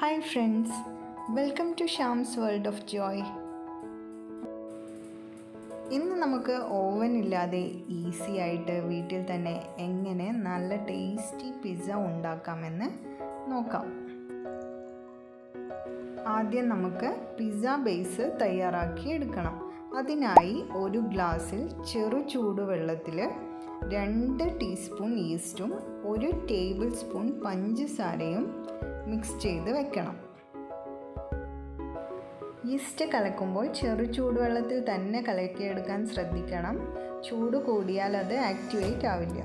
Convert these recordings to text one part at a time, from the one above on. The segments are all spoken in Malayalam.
Hi friends, welcome to Shyam's world of joy. ഇന്ന് നമുക്ക് ഓവൻ ഇല്ലാതെ ഈസി ആയിട്ട് വീട്ടിൽ തന്നെ എങ്ങനെ നല്ല ടേസ്റ്റി പിസ്സ ഉണ്ടാക്കാമെന്ന് നോക്കാം. ആദ്യം നമുക്ക് പിസ്സ ബേസ് തയ്യാറാക്കി എടുക്കണം. അതിനായി ഒരു ഗ്ലാസ്സിൽ ചെറു ചൂടുവെള്ളത്തിൽ 2 ടീസ്പൂൺ ഈസ്റ്റും 1 ടേബിൾ സ്പൂൺ പഞ്ചസാരയും മിക്സ് ചെയ്ത് വെക്കണം. ഈസ്റ്റ് കലക്കുമ്പോൾ ചെറു ചൂടുവെള്ളത്തിൽ തന്നെ കലക്കിയെടുക്കാൻ ശ്രദ്ധിക്കണം. ചൂട് കൂടിയാൽ അത് ആക്ടിവേറ്റ് ആവില്ല.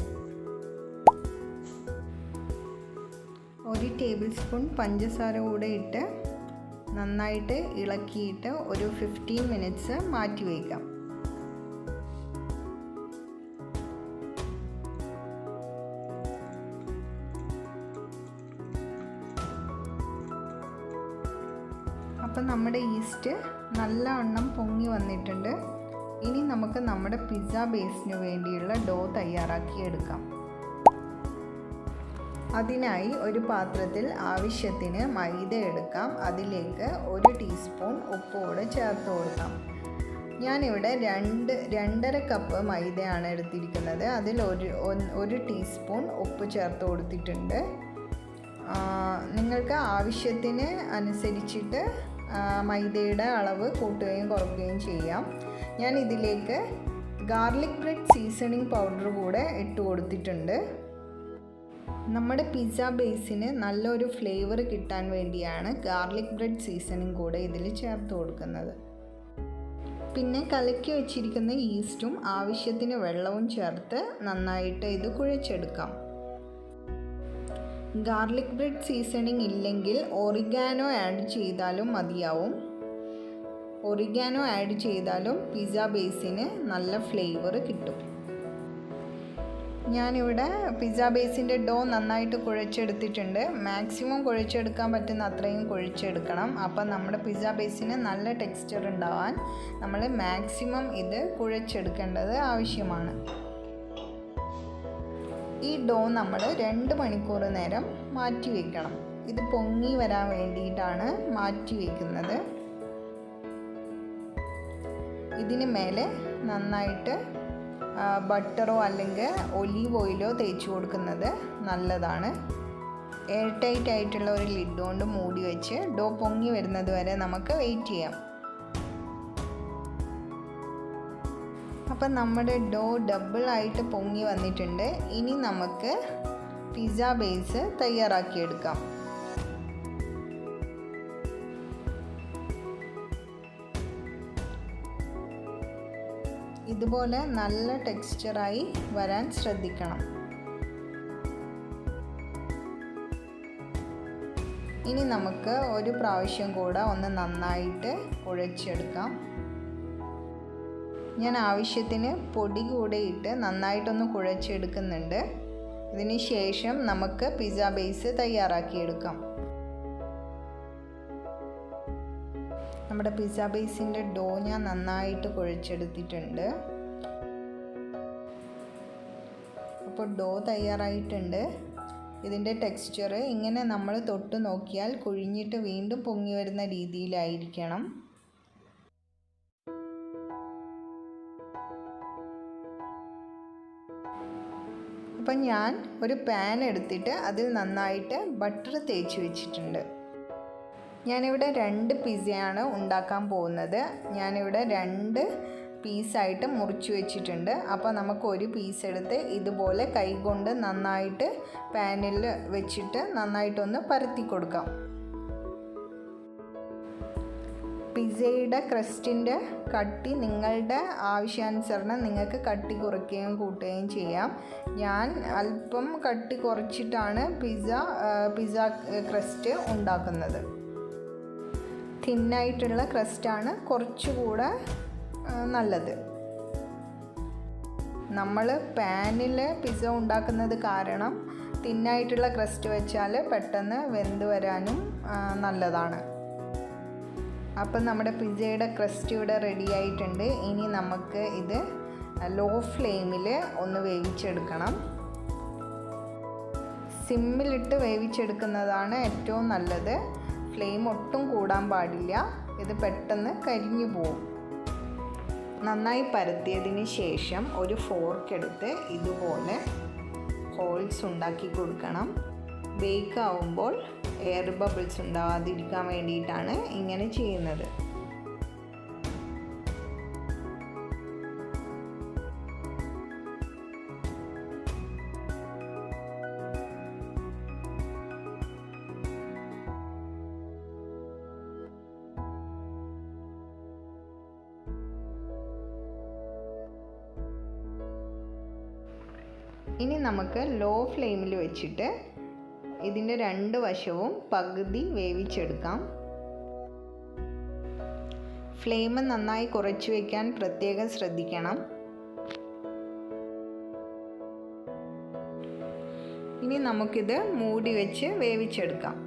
1 ടേബിൾ സ്പൂൺ പഞ്ചസാര കൂടെ ഇട്ട് നന്നായിട്ട് ഇളക്കിയിട്ട് ഒരു 15 മിനിറ്റ്സ് മാറ്റി വയ്ക്കാം. അപ്പം നമ്മുടെ ഈസ്റ്റ് നല്ലവണ്ണം പൊങ്ങി വന്നിട്ടുണ്ട്. ഇനി നമുക്ക് നമ്മുടെ പിസ്സ ബേസിന് വേണ്ടിയുള്ള ഡോ തയ്യാറാക്കി എടുക്കാം. അതിനായി ഒരു പാത്രത്തിൽ ആവശ്യത്തിന് മൈദ എടുക്കാം. അതിലേക്ക് 1 ടീസ്പൂൺ ഉപ്പ് കൂടെ ചേർത്ത് കൊടുക്കാം. ഞാനിവിടെ 2.5 കപ്പ് മൈദയാണ് എടുത്തിരിക്കുന്നത്. അതിൽ 1 ടീസ്പൂൺ ഉപ്പ് ചേർത്ത് കൊടുത്തിട്ടുണ്ട്. നിങ്ങൾക്ക് ആവശ്യത്തിന് അനുസരിച്ചിട്ട് മൈദയുടെ അളവ് കൂട്ടുകയും കുറയ്ക്കുകയും ചെയ്യാം. ഞാൻ ഇതിലേക്ക് ഗാർലിക് ബ്രെഡ് സീസണിങ് പൗഡർ കൂടെ ഇട്ട് കൊടുത്തിട്ടുണ്ട്. നമ്മുടെ പിസ്സ ബേസിന് നല്ലൊരു ഫ്ലേവർ കിട്ടാൻ വേണ്ടിയാണ് ഗാർലിക് ബ്രെഡ് സീസണിങ് കൂടെ ഇതിൽ ചേർത്ത് കൊടുക്കുന്നത്. പിന്നെ കലക്കി വെച്ചിരിക്കുന്ന ഈസ്റ്റും ആവശ്യത്തിന് വെള്ളവും ചേർത്ത് നന്നായിട്ട് ഇത് കുഴച്ചെടുക്കാം. ഗാർലിക് ബ്രെഡ് സീസണിങ് ഇല്ലെങ്കിൽ ഒറിഗാനോ ആഡ് ചെയ്താലും മതിയാവും. ഒറിഗാനോ ആഡ് ചെയ്താലും പിസ്സ ബേസിന് നല്ല ഫ്ലേവർ കിട്ടും. ഞാനിവിടെ പിസ്സ ബേസിൻ്റെ ഡോ നന്നായിട്ട് കുഴച്ചെടുത്തിട്ടുണ്ട്. മാക്സിമം കുഴച്ചെടുക്കാൻ പറ്റുന്ന അത്രയും കുഴച്ചെടുക്കണം. അപ്പം നമ്മുടെ പിസ്സ ബേസിന് നല്ല ടെക്സ്ചർ ഉണ്ടാവാൻ നമ്മൾ മാക്സിമം ഇത് കുഴച്ചെടുക്കേണ്ടത് ആവശ്യമാണ്. ഈ ഡോ നമ്മൾ 2 മണിക്കൂർ നേരം മാറ്റി വയ്ക്കണം. ഇത് പൊങ്ങി വരാൻ വേണ്ടിയിട്ടാണ് മാറ്റി വയ്ക്കുന്നത്. ഇതിന് മേലെ നന്നായിട്ട് ബട്ടറോ അല്ലെങ്കിൽ ഒലീവ് ഓയിലോ തേച്ച് കൊടുക്കുന്നത് നല്ലതാണ്. എയർ ടൈറ്റ് ആയിട്ടുള്ള ഒരു ലിഡ് കൊണ്ട് മൂടി വെച്ച് ഡോ പൊങ്ങി വരുന്നത് വരെ നമുക്ക് വെയിറ്റ് ചെയ്യാം. അപ്പം നമ്മുടെ ഡോ ഡബിളായിട്ട് പൊങ്ങി വന്നിട്ടുണ്ട്. ഇനി നമുക്ക് പിസ്സ ബേസ് തയ്യാറാക്കിയെടുക്കാം. ഇതുപോലെ നല്ല ടെക്സ്ചറായി വരാൻ ശ്രദ്ധിക്കണം. ഇനി നമുക്ക് ഒരു പ്രാവശ്യം കൂടെ ഒന്ന് നന്നായിട്ട് കുഴച്ചെടുക്കാം. ഞാൻ ആവശ്യത്തിന് പൊടി കൂടെ ഇട്ട് നന്നായിട്ടൊന്ന് കുഴച്ചെടുക്കുന്നുണ്ട്. ഇതിന് ശേഷം നമുക്ക് പിസ്സ ബേസ് തയ്യാറാക്കിയെടുക്കാം. നമ്മുടെ പിസ്സ ബേസിൻ്റെ ഡോ ഞാൻ നന്നായിട്ട് കുഴച്ചെടുത്തിട്ടുണ്ട്. അപ്പോൾ ഡോ തയ്യാറായിട്ടുണ്ട്. ഇതിൻ്റെ ടെക്സ്ചർ ഇങ്ങനെ നമ്മൾ തൊട്ട് നോക്കിയാൽ കുഴിഞ്ഞിട്ട് വീണ്ടും പൊങ്ങി വരുന്ന രീതിയിലായിരിക്കണം. അപ്പം ഞാൻ ഒരു പാൻ എടുത്തിട്ട് അതിൽ നന്നായിട്ട് ബട്ടർ തേച്ച് വെച്ചിട്ടുണ്ട്. ഞാനിവിടെ 2 പിസ്സയാണ് ഉണ്ടാക്കാൻ പോകുന്നത്. ഞാനിവിടെ 2 പീസായിട്ട് മുറിച്ച് വെച്ചിട്ടുണ്ട്. അപ്പോൾ നമുക്ക് ഒരു പീസ് എടുത്ത് ഇതുപോലെ കൈകൊണ്ട് നന്നായിട്ട് പാനിൽ വെച്ചിട്ട് നന്നായിട്ടൊന്ന് പരത്തി കൊടുക്കാം. പിസ്സയുടെ ക്രസ്റ്റിൻ്റെ കട്ടി നിങ്ങളുടെ ആവശ്യാനുസരണം നിങ്ങൾക്ക് കട്ടി കുറയ്ക്കുകയും കൂട്ടുകയും ചെയ്യാം. ഞാൻ അല്പം കട്ടി കുറച്ചിട്ടാണ് പിസ്സ ക്രസ്റ്റ് ഉണ്ടാക്കുന്നത്. തിന്നായിട്ടുള്ള ക്രസ്റ്റാണ് കുറച്ചുകൂടെ നല്ലത്. നമ്മൾ പാനിൽ പിസ്സ ഉണ്ടാക്കുന്നത് കാരണം തിന്നായിട്ടുള്ള ക്രസ്റ്റ് വെച്ചാൽ പെട്ടെന്ന് വെന്ത് വരാനും നല്ലതാണ്. അപ്പം നമ്മുടെ പിസ്സയുടെ ക്രസ്റ്റ് ഇവിടെ റെഡി ആയിട്ടുണ്ട്. ഇനി നമുക്ക് ഇത് ലോ ഫ്ലെയിമിൽ ഒന്ന് വേവിച്ചെടുക്കണം. സിമ്മിലിട്ട് വേവിച്ചെടുക്കുന്നതാണ് ഏറ്റവും നല്ലത്. ഫ്ലെയിം ഒട്ടും കൂടാൻ പാടില്ല, ഇത് പെട്ടെന്ന് കരിഞ്ഞു പോകും. നന്നായി പരത്തിയതിന് ശേഷം ഒരു ഫോർക്ക് എടുത്ത് ഇതുപോലെ ഹോൾസ് ഉണ്ടാക്കി കൊടുക്കണം. ബേക്ക് ആവുമ്പോൾ എയർ ബബിൾസ് ഉണ്ടാവാതിരിക്കാൻ വേണ്ടിയിട്ടാണ് ഇങ്ങനെ ചെയ്യുന്നത്. ഇനി നമുക്ക് ലോ ഫ്ലെയിമിൽ വെച്ചിട്ട് ഇതിൻ്റെ 2 വശവും പകുതി വേവിച്ചെടുക്കാം. ഫ്ലെയിം നന്നായി കുറച്ച് വയ്ക്കാൻ പ്രത്യേകം ശ്രദ്ധിക്കണം. ഇനി നമുക്കിത് മൂടി വെച്ച് വേവിച്ചെടുക്കാം.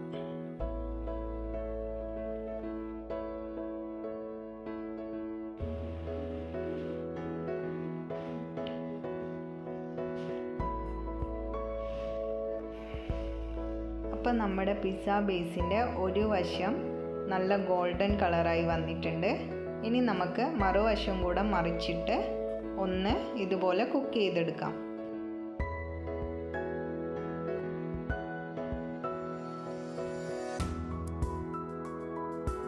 അപ്പം നമ്മുടെ പിസ്സ ബേസിൻ്റെ ഒരു വശം നല്ല ഗോൾഡൻ കളറായി വന്നിട്ടുണ്ട്. ഇനി നമുക്ക് മറുവശം കൂടെ മറിച്ചിട്ട് ഒന്ന് ഇതുപോലെ കുക്ക് ചെയ്തെടുക്കാം.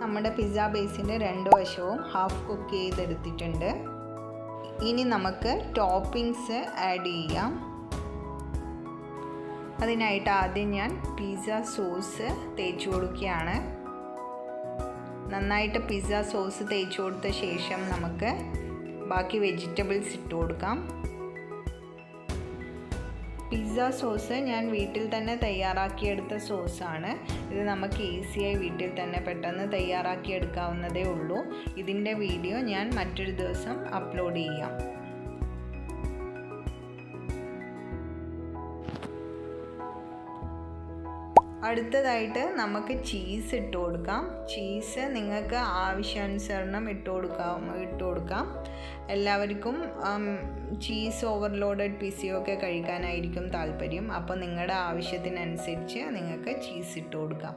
നമ്മുടെ പിസ്സ ബേസിൻ്റെ 2 വശവും ഹാഫ് കുക്ക് ചെയ്തെടുത്തിട്ടുണ്ട്. ഇനി നമുക്ക് ടോപ്പിങ്സ് ആഡ് ചെയ്യാം. അതിനായിട്ട് ആദ്യം ഞാൻ പിസ്സ സോസ് തേച്ച് കൊടുക്കുകയാണ്. നന്നായിട്ട് പിസ്സ സോസ് തേച്ച് കൊടുത്ത ശേഷം നമുക്ക് ബാക്കി വെജിറ്റബിൾസ് ഇട്ട് കൊടുക്കാം. പിസ്സ സോസ് ഞാൻ വീട്ടിൽ തന്നെ തയ്യാറാക്കിയെടുത്ത സോസാണ്. ഇത് നമുക്ക് ഈസിയായി വീട്ടിൽ തന്നെ പെട്ടെന്ന് തയ്യാറാക്കിയെടുക്കാവുന്നതേ ഉള്ളൂ. ഇതിൻ്റെ വീഡിയോ ഞാൻ മറ്റൊരു ദിവസം അപ്ലോഡ് ചെയ്യാം. അടുത്തതായിട്ട് നമുക്ക് ചീസ് ഇട്ട് കൊടുക്കാം. ചീസ് നിങ്ങൾക്ക് ആവശ്യാനുസരണം ഇട്ട് കൊടുക്കാം. എല്ലാവർക്കും ചീസ് ഓവർലോഡഡ് പിസ്സയൊക്കെ കഴിക്കാനായിരിക്കും താല്പര്യം. അപ്പോൾ നിങ്ങളുടെ ആവശ്യത്തിനനുസരിച്ച് നിങ്ങൾക്ക് ചീസ് ഇട്ട് കൊടുക്കാം.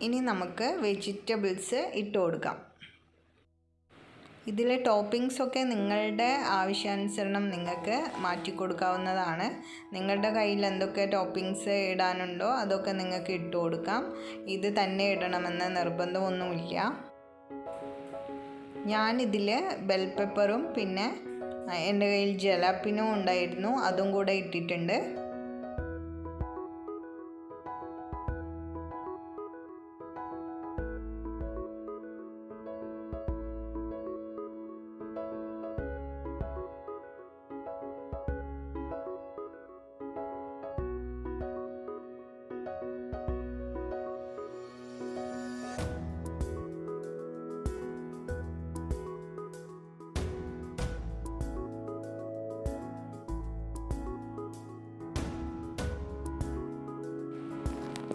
ഇനി നമുക്ക് വെജിറ്റബിൾസ് ഇട്ട് കൊടുക്കാം. ഇതിലെ ടോപ്പിങ്സൊക്കെ നിങ്ങളുടെ ആവശ്യാനുസരണം നിങ്ങൾക്ക് മാറ്റി കൊടുക്കാവുന്നതാണ്. നിങ്ങളുടെ കയ്യിൽ എന്തൊക്കെ ടോപ്പിങ്സ് ഇടാനുണ്ടോ അതൊക്കെ നിങ്ങൾക്ക് ഇട്ട് കൊടുക്കാം. ഇത് തന്നെ ഇടണമെന്ന് നിർബന്ധമൊന്നുമില്ല. ഞാനിതിൽ ബെൽ പെപ്പറും പിന്നെ എൻ്റെ കയ്യിൽ ജലാപ്പിനും ഉണ്ടായിരുന്നു, അതും കൂടെ ഇട്ടിട്ടുണ്ട്.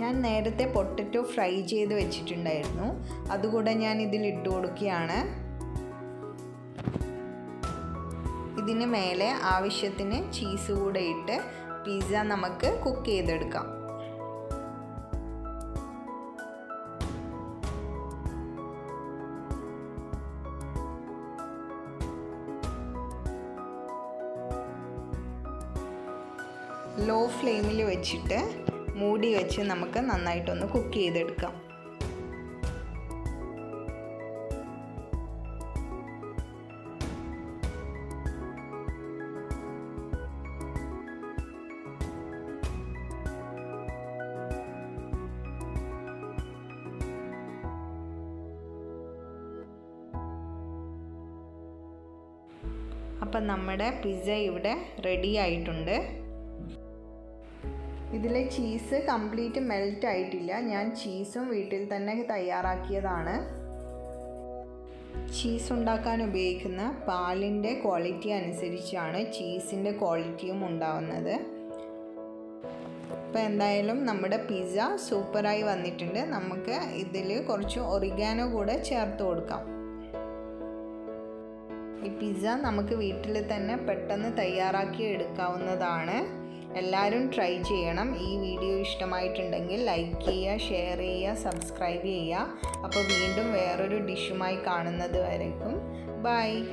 ഞാൻ നേരത്തെ പൊട്ടറ്റോ ഫ്രൈ ചെയ്ത് വെച്ചിട്ടുണ്ടായിരുന്നു, അതുകൂടെ ഞാൻ ഇതിൽ ഇട്ട് കൊടുക്കുകയാണ്. ഇതിന് മേലെ ആവശ്യത്തിന് ചീസ് കൂടെ ഇട്ട് പിസ്സ നമുക്ക് കുക്ക് ചെയ്തെടുക്കാം. ലോ ഫ്ലെയിമിൽ വെച്ചിട്ട് മൂടി വെച്ച് നമുക്ക് നന്നായിട്ടൊന്ന് കുക്ക് ചെയ്തെടുക്കാം. അപ്പം നമ്മുടെ പിസ്സ ഇവിടെ റെഡി ആയിട്ടുണ്ട്. ഇതിലെ ചീസ് കംപ്ലീറ്റ് മെൽറ്റ് ആയിട്ടില്ല. ഞാൻ ചീസും വീട്ടിൽ തന്നെ തയ്യാറാക്കിയതാണ്. ചീസ് ഉണ്ടാക്കാൻ ഉപയോഗിക്കുന്ന പാലിൻ്റെ ക്വാളിറ്റി അനുസരിച്ചാണ് ചീസിൻ്റെ ക്വാളിറ്റിയും ഉണ്ടാവുന്നത്. അപ്പോൾ എന്തായാലും നമ്മുടെ പിസ്സ സൂപ്പറായി വന്നിട്ടുണ്ട്. നമുക്ക് ഇതിൽ കുറച്ച് ഒറിഗാനോ കൂടെ ചേർത്ത് കൊടുക്കാം. ഈ പിസ്സ നമുക്ക് വീട്ടിൽ തന്നെ പെട്ടെന്ന് തയ്യാറാക്കി എടുക്കാവുന്നതാണ്. എല്ലാവരും ട്രൈ ചെയ്യണം. ഈ വീഡിയോ ഇഷ്ടമായിട്ടുണ്ടെങ്കിൽ ലൈക്ക് ചെയ്യുക, ഷെയർ ചെയ്യുക, സബ്സ്ക്രൈബ് ചെയ്യുക. അപ്പോൾ വീണ്ടും വേറൊരു ഡിഷുമായി കാണുന്നത് വരേക്കും ബൈ.